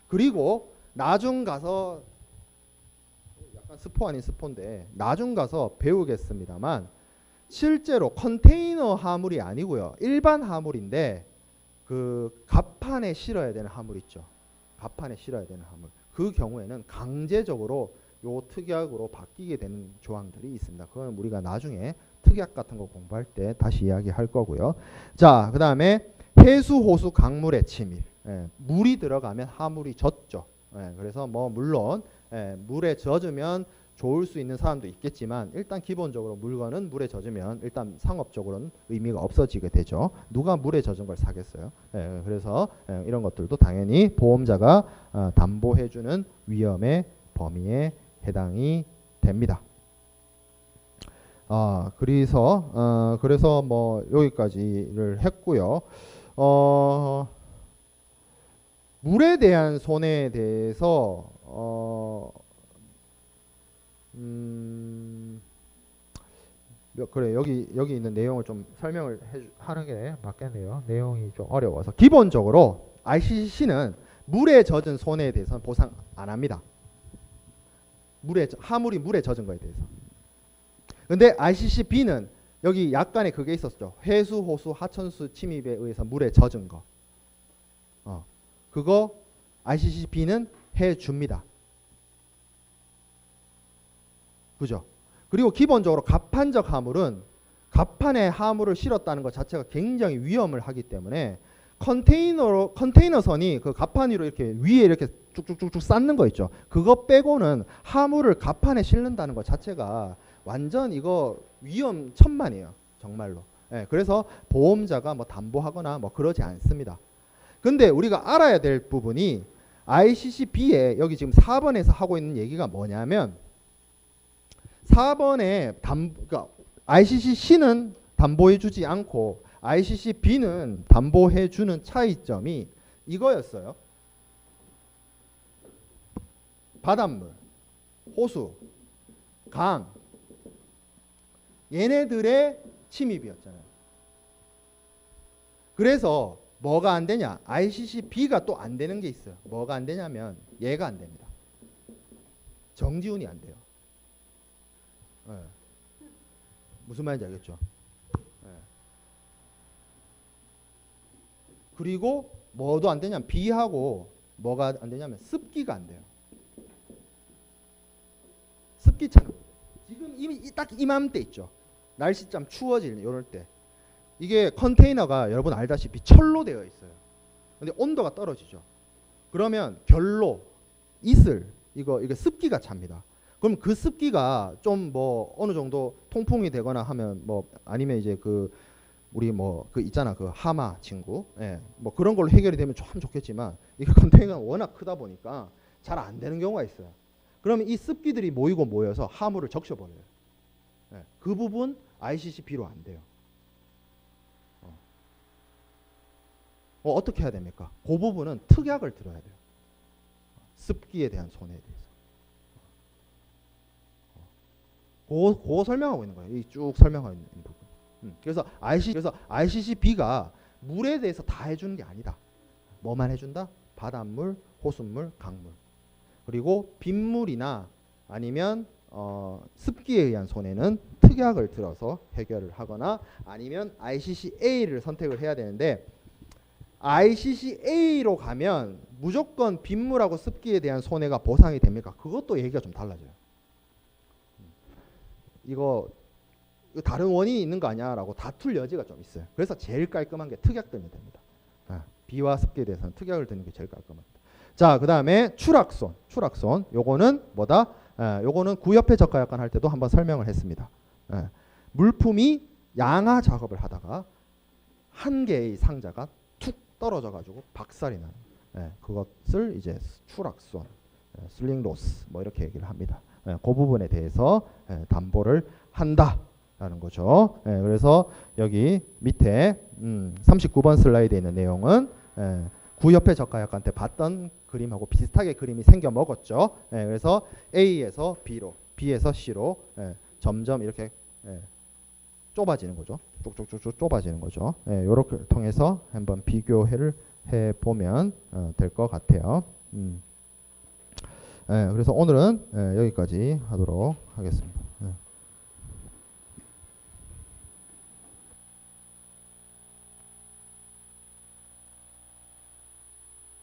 그리고 나중 가서 약간 스포 아닌 스포인데 나중 가서 배우겠습니다만 실제로 컨테이너 화물이 아니고요. 일반 화물인데 그 갑판에 실어야 되는 화물 있죠. 갑판에 실어야 되는 화물. 그 경우에는 강제적으로 요 특약으로 바뀌게 되는 조항들이 있습니다. 그건 우리가 나중에 특약 같은 거 공부할 때 다시 이야기할 거고요. 자, 그 다음에 해수, 호수, 강물의 침입. 물이 들어가면 화물이 젖죠. 그래서 뭐 물론 물에 젖으면 좋을 수 있는 사람도 있겠지만 일단 기본적으로 물건은 물에 젖으면 일단 상업적으로는 의미가 없어지게 되죠. 누가 물에 젖은 걸 사겠어요. 그래서 이런 것들도 당연히 보험자가 담보해주는 위험의 범위에 해당이 됩니다. 그래서 뭐 여기까지를 했고요. 물에 대한 손해에 대해서 그래 여기 있는 내용을 좀 설명을 하는 게 맞겠네요. 내용이 좀 어려워서. 기본적으로 ICC는 물에 젖은 손해에 대해서는 보상 안 합니다. 하물이 물에 젖은 거에 대해서. 근데 ICC-B는 여기 약간의 그게 있었죠. 회수, 호수, 하천수 침입에 의해서 물에 젖은 거. 그거 ICC-B는 해줍니다. 그죠? 그리고 기본적으로 갑판적 하물은 갑판에 하물을 실었다는 것 자체가 굉장히 위험을 하기 때문에 컨테이너선이 그 갑판 위로 이렇게 위에 이렇게 쭉쭉쭉쭉 쌓는 거 있죠. 그거 빼고는 하물을 갑판에 실는다는 것 자체가 완전 이거 위험천만이에요. 정말로. 예, 그래서 보험자가 뭐 담보하거나 뭐 그러지 않습니다. 근데 우리가 알아야 될 부분이 ICC-B에 여기 지금 4번에서 하고 있는 얘기가 뭐냐면 4번에 그러니까 ICC-C는 담보해주지 않고 ICC-B는 담보해주는 차이점이 이거였어요. 바닷물, 호수, 강 얘네들의 침입이었잖아요. 그래서 뭐가 안 되냐? ICC-B가 또 안 되는 게 있어요. 뭐가 안 되냐면 얘가 안 됩니다. 정지운이 안 돼요. 네. 무슨 말인지 알겠죠? 네. 그리고 뭐도 안 되냐면 B하고 뭐가 안 되냐면 습기가 안 돼요. 습기처럼 지금 딱 이맘때 있죠. 날씨 좀 추워질 이럴 때 이게 컨테이너가 여러분 알다시피 철로 되어 있어요. 근데 온도가 떨어지죠. 그러면 결로 이슬 이거 습기가 찹니다. 그럼 그 습기가 좀 뭐 어느 정도 통풍이 되거나 하면 뭐 아니면 이제 그 우리 뭐 그 있잖아 그 하마 친구 예, 뭐 그런 걸로 해결이 되면 참 좋겠지만 이게 컨테이너가 워낙 크다 보니까 잘 안 되는 경우가 있어요. 그러면 이 습기들이 모여서 하물을 적셔버려요. 예, 그 부분 ICC-B로 안 돼요. 어떻게 해야 됩니까? 그 부분은 특약을 들어야 돼요. 습기에 대한 손해에 대해서. 그거 설명하고 있는 거예요. 이 쭉 설명하고 있는 부분. 그래서 ICC-B가 물에 대해서 다 해주는 게 아니다. 뭐만 해준다? 바닷물, 호수물, 강물. 그리고 빗물이나 아니면 습기에 의한 손해는 특약을 들어서 해결을 하거나 아니면 ICC-A를 선택을 해야 되는데 ICC-A로 가면 무조건 빗물하고 습기에 대한 손해가 보상이 됩니까? 그것도 얘기가 좀 달라져요. 이거 다른 원인이 있는 거 아니야? 라고 다툴 여지가 좀 있어요. 그래서 제일 깔끔한 게 특약 들면 됩니다. 비와 습기에 대해서는 특약을 드는 게 제일 깔끔합니다. 자, 그 다음에 추락손. 요거는 뭐다? 요거는 구협회 적가약관 할 때도 한번 설명을 했습니다. 물품이 양화 작업을 하다가 한 개의 상자가 툭 떨어져 가지고 박살이 나는 그것을 이제 추락손, 슬링 로스 뭐 이렇게 얘기를 합니다. 그 부분에 대해서 담보를 한다라는 거죠. 그래서 여기 밑에 39번 슬라이드에 있는 내용은 구협회 적가약관 때 봤던 그림하고 비슷하게 그림이 생겨 먹었죠. 그래서 A에서 B로, B에서 C로 점점 이렇게 좁아지는 거죠. 쭉쭉쭉쭉 좁아지는 거죠. 이렇게 통해서 한번 비교를 해보면 될 것 같아요. 그래서 오늘은 여기까지 하도록 하겠습니다.